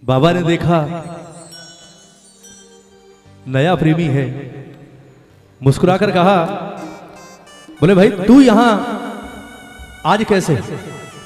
बाबा ने देखा नया प्रेमी है, मुस्कुराकर कहा, बोले भाई तू यहां आज कैसे,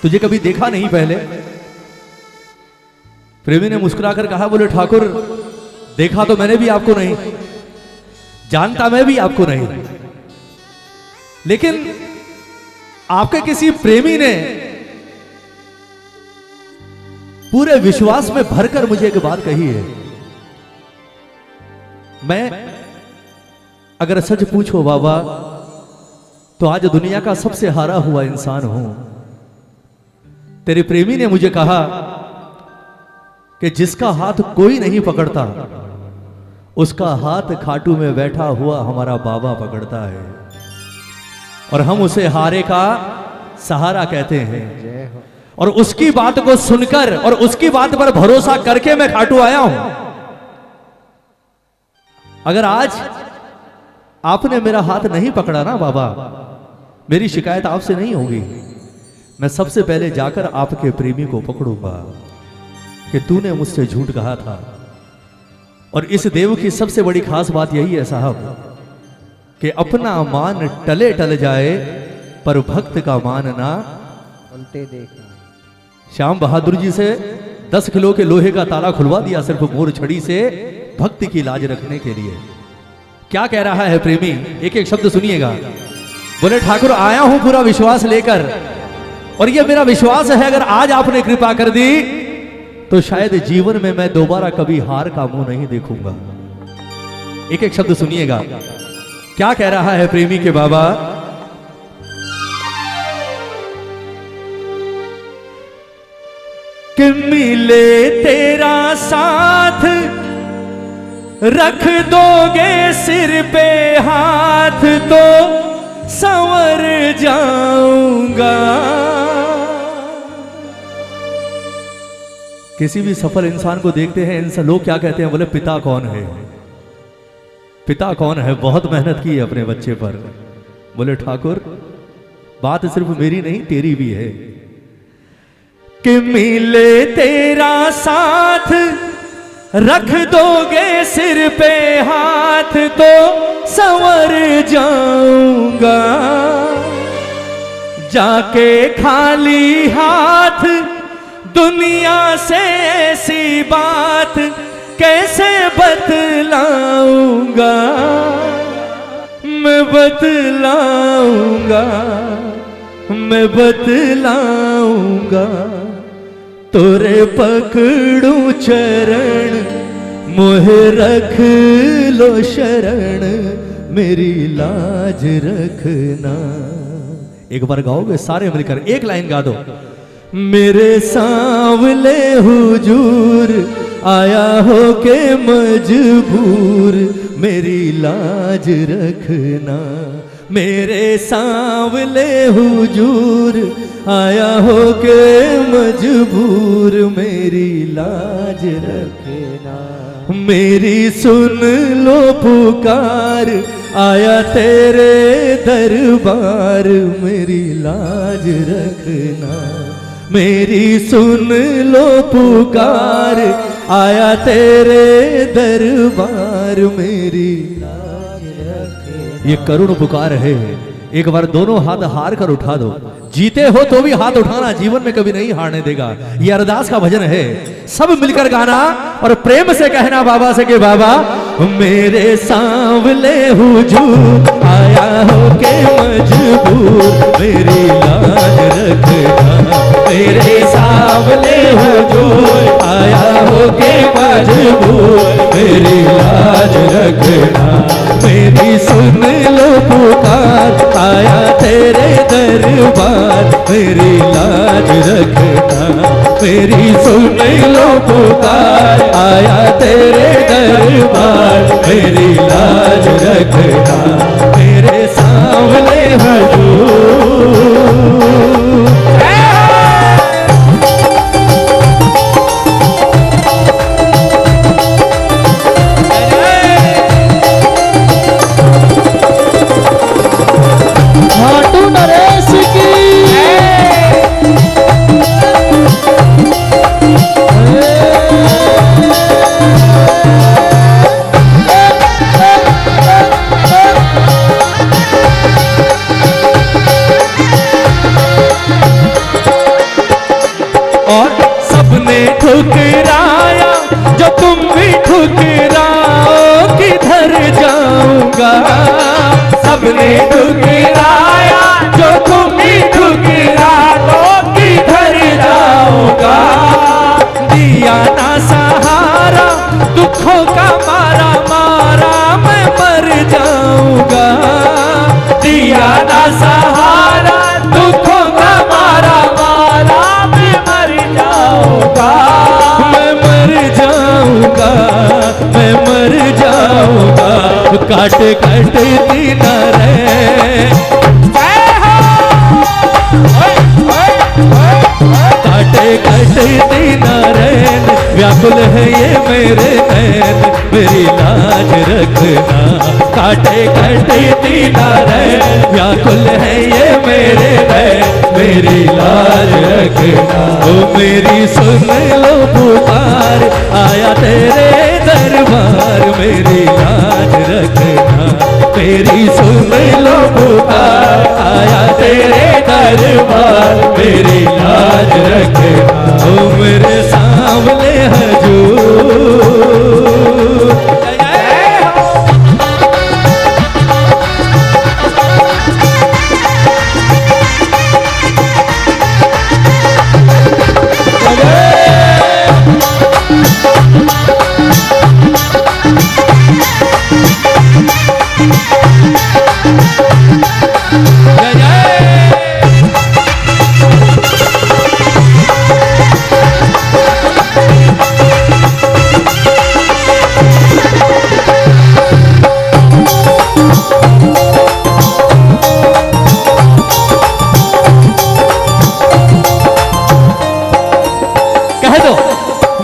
तुझे कभी देखा नहीं पहले। प्रेमी ने मुस्कुराकर कहा, बोले ठाकुर देखा तो मैंने भी आपको नहीं, जानता मैं भी आपको नहीं, लेकिन आपके किसी प्रेमी ने पूरे विश्वास में भरकर मुझे एक बात कही है। मैं अगर सच पूछो बाबा तो आज दुनिया का सबसे हारा हुआ इंसान हूं। तेरे प्रेमी ने मुझे कहा कि जिसका हाथ कोई नहीं पकड़ता उसका हाथ खाटू में बैठा हुआ हमारा बाबा पकड़ता है, और हम उसे हारे का सहारा कहते हैं। और उसकी बात को सुनकर और उसकी बात पर भरोसा करके मैं खाटू आया हूं। अगर आज आपने मेरा हाथ नहीं पकड़ा ना बाबा, मेरी शिकायत आपसे नहीं होगी, मैं सबसे पहले जाकर आपके प्रेमी को पकड़ूंगा कि तूने मुझसे झूठ कहा था। और इस देव की सबसे बड़ी खास बात यही है साहब कि अपना मान टले टल जाए पर भक्त का मान ना उल्टे देखना। श्याम बहादुर जी से 10 किलो के लोहे का ताला खुलवा दिया सिर्फ मोर छड़ी से भक्ति की लाज रखने के लिए। क्या कह रहा है प्रेमी, एक एक शब्द सुनिएगा। बोले ठाकुर आया हूं पूरा विश्वास लेकर, और ये मेरा विश्वास है अगर आज आपने कृपा कर दी तो शायद जीवन में मैं दोबारा कभी हार का मुंह नहीं देखूंगा। एक एक शब्द सुनिएगा। क्या कह रहा है प्रेमी के बाबा, कि मिले तेरा साथ रख दोगे सिर पे हाथ तो संवर जाऊंगा। किसी भी सफल इंसान को देखते हैं, इंसान लोग क्या कहते हैं, बोले पिता कौन है, पिता कौन है, बहुत मेहनत की है अपने बच्चे पर। बोले ठाकुर बात सिर्फ मेरी नहीं तेरी भी है कि मिले तेरा साथ रख दोगे सिर पे हाथ तो संवर जाऊंगा। जाके खाली हाथ दुनिया से ऐसी बात कैसे बतलाऊंगा, मैं बतलाऊंगा, मैं बतलाऊंगा। तोरे पकड़ू चरण मोहे रख लो शरण, मेरी लाज रखना। एक बार गाओगे सारे मिलकर, एक लाइन गा दो। मेरे सांवले हुजूर आया हो के मजबूर, मेरी लाज रखना। मेरे सांवले हुजूर आया हो के मजबूर, मेरी लाज रखना। मेरी सुन लो पुकार आया तेरे दरबार, मेरी लाज रखना। मेरी सुन लो पुकार आया तेरे दरबार, मेरी लाज रखना। ये करुण पुकार है, एक बार दोनों हाथ हार कर उठा दो। जीते हो तो भी हाथ उठाना, जीवन में कभी नहीं हारने देगा। ये अरदास का भजन है, सब मिलकर गाना और प्रेम से कहना बाबा से कि बाबा मेरे सांवले हुजूर आया हो के मजबूर, मेरी लाज रखना। मेरे सांवले हुजूर आया हो के मजबूर, मेरी लाज रखना। मेरी सुन लो पुकार आया तेरे दरबार, मेरी लाज रखना। मेरी सुन लो पुकार आया तेरे दरबार, मेरी लाज रखना। मेरे सांवले हुजूर खाटू नरेश की ठुकराया जो तुम भी ठुकराओ किधर जाऊंगा। सबने ठुकराया जो तुम भी ठुकराओ किधर जाऊंगा। दिया ना सहारा दुखों का मारा मारा मैं मर जाऊंगा। दिया ना सहारा दुखों का मारा मारा मैं मर जाऊंगा। मैं मर जाऊंगा, मैं मर जाऊंगा। काट काट दिन रे काटे काटे दिन रैन व्याकुल है ये मेरे नैन मेरी लाज रखना। काटे काटे दिन रैन व्याकुल है ये मेरे नैन मेरी लाज रखना। ओ मेरी सुन लो पुकार आया तेरे दरबार मेरी लाज रखना। मेरी सुन लो पुकार आया तेरे दरबार मेरी लाज रखना। ओ मेरे सामने हजूर।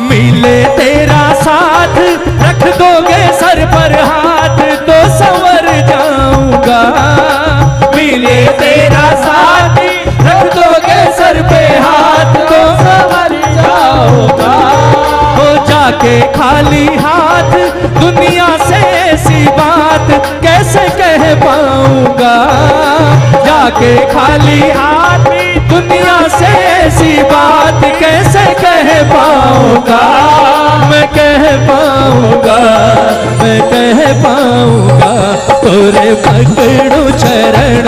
मिले तेरा साथ रख दोगे सर पर हाथ तो संवर जाऊंगा। मिले तेरा साथ रख दोगे सर पे हाथ तो संवर जाऊंगा। हो जाके खाली हाथ दुनिया से ऐसी बात कैसे कह पाऊंगा। जाके खाली हाथ दुनिया से ऐसी बात कैसे कह पाऊंगा। मैं कह पाऊंगा, मैं कह पाऊंगा। तोरे पकड़ू चरण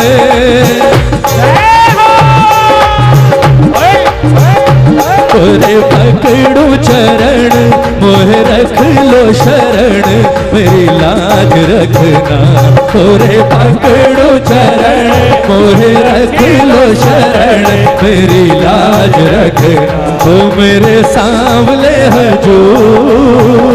तोरे पकड़ू चरण मोहे रख लो शरण मेरी लाज रखना। तोरे पकड़ू चरण मोहे रख लो शरण मेरी लाज रखना। तो मेरे सामने हजूर।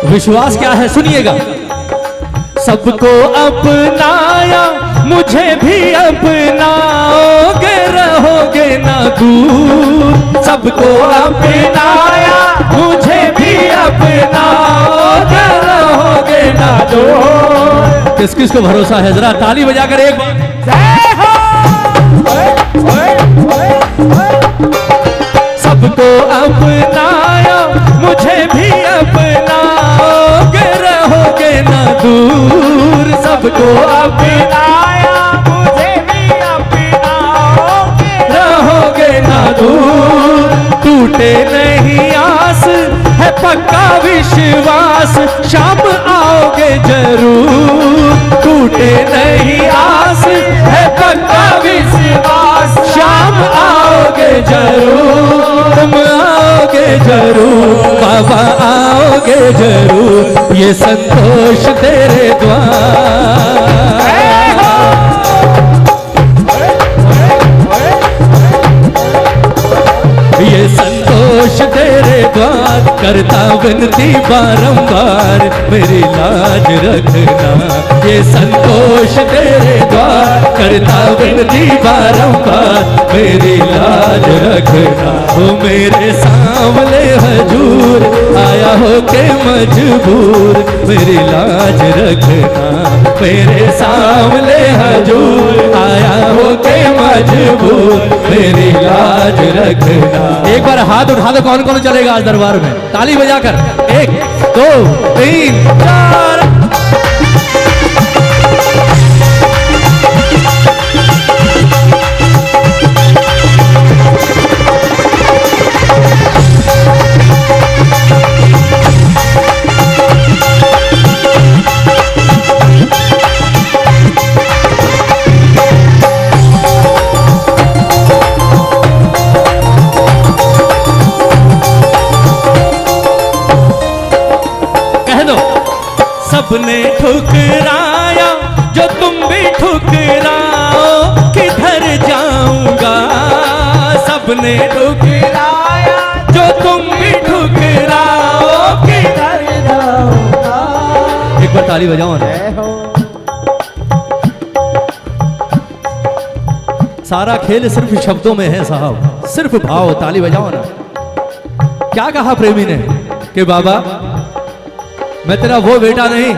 विश्वास क्या है सुनिएगा। सबको अपनाया मुझे भी अपनाओगे रहोगे ना दूर। सबको अपनाया मुझे भी अपनाओगे रहोगे ना दूर। किस किस को भरोसा है जरा ताली बजाकर एक बार जय हो। सबको अपनाया मुझे भी अपनाओगे रहोगे ना दूर। सबको अपनाया मुझे भी अपनाओगे रहोगे ना दूर। टूटे नहीं आस है पक्का विश्वास शाम आओगे जरूर। टूटे नहीं आस है पक्का विश्वास शाम आओगे जरूर। तुम आओगे जरूर बाबा आओगे जरूर। ये संतोष तेरे द्वार। ये संतोष तेरे द्वार करता विनती बारंबार मेरी लाज रखना, ये संतोष तेरे द्वार करता विनती बारंबार मेरी लाज रखना। वो मेरे सामने हजूर आया हो के मजबूर मेरी लाज रखना, मेरे सामने हजूर आया हो के मजबूर मेरी लाज रखना। एक बार हाथ उठा दो, कौन कौन चलेगा आज दरबार में, ताली बजाकर 1 2 3 4। सबने ठुकराया जो तुम भी ठुकराओ, किधर जाऊंगा। सबने ठुकराया जो तुम भी ठुकराओ, किधर जाऊंगा। एक बार ताली बजाओ ना। सारा खेल सिर्फ शब्दों में है साहब, सिर्फ भाव। ताली बजाओ ना। क्या कहा प्रेमी ने कि बाबा मैं तेरा वो बेटा नहीं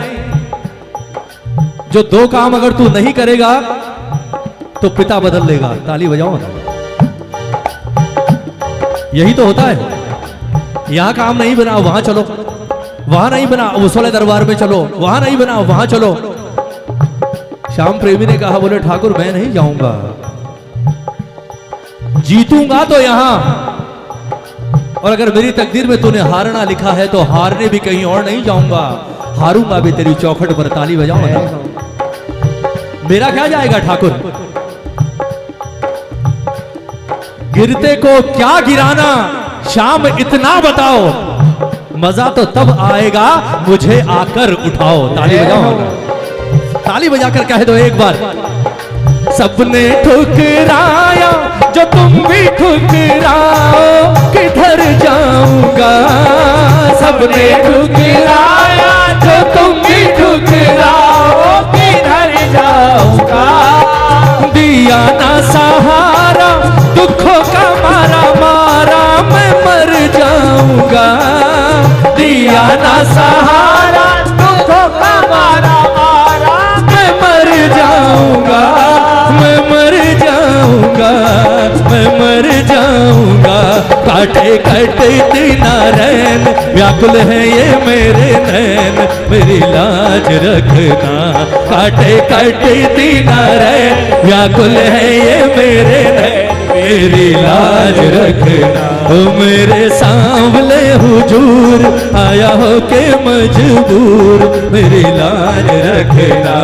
जो 2 काम अगर तू नहीं करेगा तो पिता बदल लेगा। ताली बजाओ ना। यही तो होता है। यहां काम नहीं बना वहां चलो, वहां नहीं बना उस वाले दरबार में चलो, वहां नहीं बना वहां चलो। श्याम प्रेमी ने कहा, बोले ठाकुर मैं नहीं जाऊंगा, जीतूंगा तो यहां, और अगर मेरी तकदीर में तूने हारना लिखा है तो हारने भी कहीं और नहीं जाऊंगा, हारूंगा भी तेरी चौखट पर। ताली बजाओ ना। मेरा क्या जाएगा ठाकुर, गिरते को क्या गिराना, शाम इतना बताओ, मजा तो तब आएगा मुझे आकर उठाओ। ताली बजाओ ना। ताली बजाकर कह दो एक बार। सबने ठुकराया जो तुम भी ठुकराओ, किधर जाऊंगा। सबने ठुकराया जो तुम भी ठुकराओ, किधर जाऊंगा। दिया ना सहारा दुखों का मारा मारा, मैं मर जाऊंगा। दिया ना सहारा दुखों का मारा मारा, मैं मर जाऊंगा, मैं मर जाऊंगा, मैं मर जाऊंगा। काटे कटते नारैन व्याकुल है ये मेरे नैन, मेरी लाज रखना। काटे कटते नारैन व्याकुल है ये मेरे नैन, मेरी लाज रखना। ओ मेरे सांवले हुजूर आया हो के मजबूर, मेरी लाज रखना।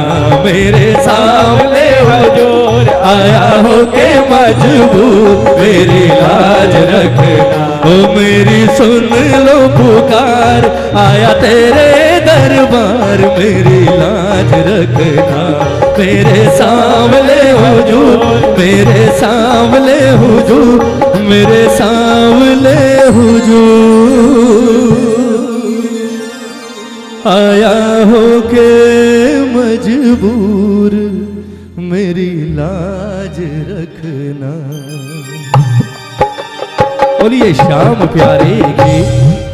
मेरे सांवले हुजूर आया हो के मजबूर, मेरी लाज रखना। ओ मेरी सुन लो पुकार, आया तेरे दरबार, मेरी लाज रखना। मेरे सांवले हुजूर, मेरे सांवले हुजूर, मेरे सांवले हुजूर आया हो के मजबूर, मेरी लाज रखना। बोलिए श्याम प्यारे की।